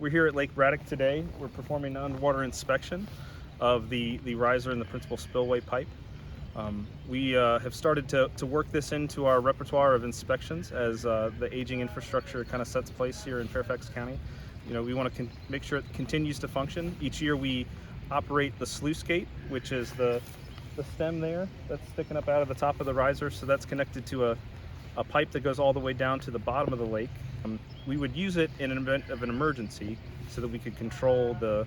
We're here at Lake Braddock today. We're performing an underwater inspection of the riser and the principal spillway pipe. We have started to work this into our repertoire of inspections as the aging infrastructure kind of sets place here in Fairfax County. You know, we want to make sure it continues to function. Each year we operate the sluice gate, which is the stem there that's sticking up out of the top of the riser. So that's connected to a pipe that goes all the way down to the bottom of the lake. We would use it in an event of an emergency so that we could control the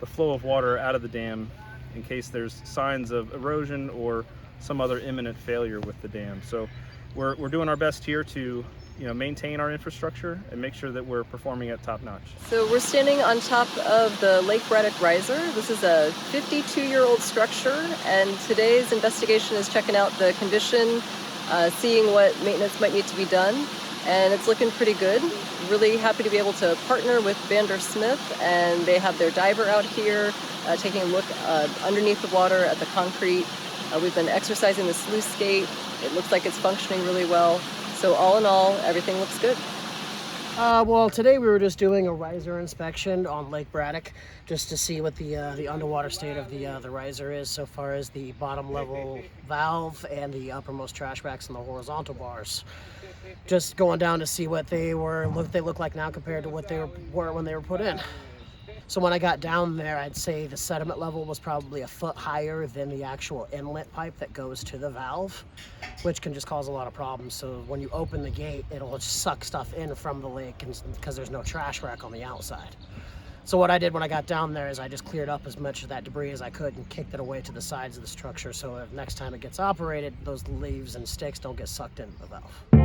flow of water out of the dam in case there's signs of erosion or some other imminent failure with the dam. So we're doing our best here to maintain our infrastructure and make sure that we're performing at top notch. So we're standing on top of the Lake Braddock riser. This is a 52-year-old structure, and today's investigation is checking out the condition, seeing what maintenance might need to be done, and it's looking pretty good. Really happy to be able to partner with Vander Smith, and they have their diver out here taking a look underneath the water at the concrete. We've been exercising the sluice gate. It looks like it's functioning really well. So all in all, everything looks good. Well, today we were just doing a riser inspection on Lake Braddock just to see what the underwater state of the riser is so far as the bottom level valve and the uppermost trash racks and the horizontal bars. Just going down to see what they look like now compared to what they were when they were put in. So when I got down there, I'd say the sediment level was probably a foot higher than the actual inlet pipe that goes to the valve, which can just cause a lot of problems. So when you open the gate, it'll just suck stuff in from the lake because there's no trash rack on the outside. So what I did when I got down there is I just cleared up as much of that debris as I could and kicked it away to the sides of the structure so if next time it gets operated, those leaves and sticks don't get sucked into the valve.